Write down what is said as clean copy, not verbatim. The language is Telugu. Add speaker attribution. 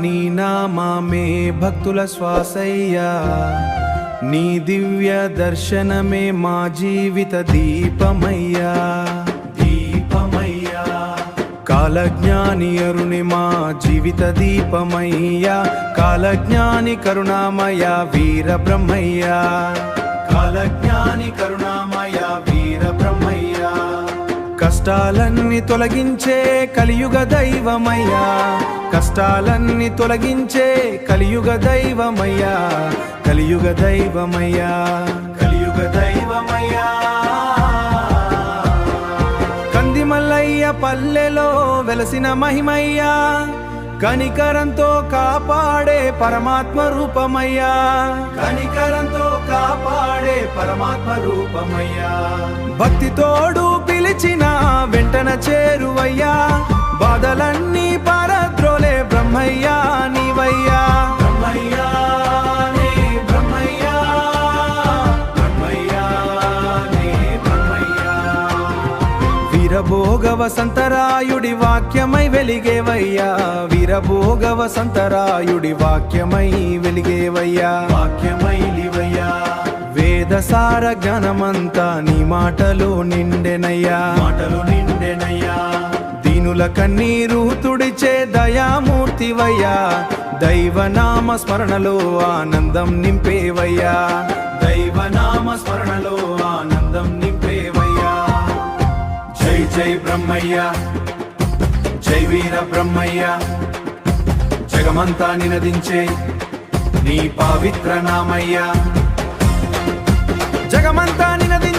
Speaker 1: నీ నామమే భక్తుల శ్వాసయ్యా, నీ దివ్య దర్శనమే మా జీవిత దీపమయ్యా. దీపమయ్యా కాలజ్ఞాని అరుణి మా జీవిత దీపమయ్యా, కాలజ్ఞాని కరుణామయ వీర బ్రహ్మయ్యా. కాలజ్ఞాని కరుణామయ వీర బ్రహ్మయ్యా, కష్టాలన్నీ తొలగించే కలియుగ దైవమయ్యా, కష్టాలన్నీ తొలగించే కలియుగ దైవమయ్యా, కలియుగ దైవమయ్యా, కలియుగ దైవమయ్యా. కందిమల్లయ్య పల్లెలో వెలసిన మహిమయ్యా, కనికరంతో కాపాడే పరమాత్మ రూపమయ్యా, కనికరంతో కాపాడే పరమాత్మ రూపమయ్యా. భక్తి తోడు పిలిచిన వెంటన చేరువయ్యా, బాధలన్నీ పారద్రోలే బ్రహ్మయ్యా నీవయ్యా. బ్రహ్మయ్యా నే బ్రహ్మయ్యా, బ్రహ్మయ్యా నే బ్రహ్మయ్యా. వీరభోగ వసంతరాయుడి వాక్యమై వెలిగేవయ్యా, వీరభోగ వసంతరాయుడి వాక్యమై వెలిగేవయ్యా, వాక్యమై లివయ్యా. వేదసార జ్ఞానమంతా నీ మాటలో నిండెనయ్యా, మాటలు నిండెనయ్యా. దీనుల కన్నీరు తుడిచే దయామూర్తివయ్యా, దైవనామ స్మరణలో ఆనందం నింపేవయ్యా, దైవనామ స్మరణలో ఆనందం నింపేవయ్యా. జై జై బ్రహ్మయ్య, జై వీర బ్రహ్మయ్య, జగమంతా నినదించే నీ పవిత్ర నామయ్య, జగమంతా నినది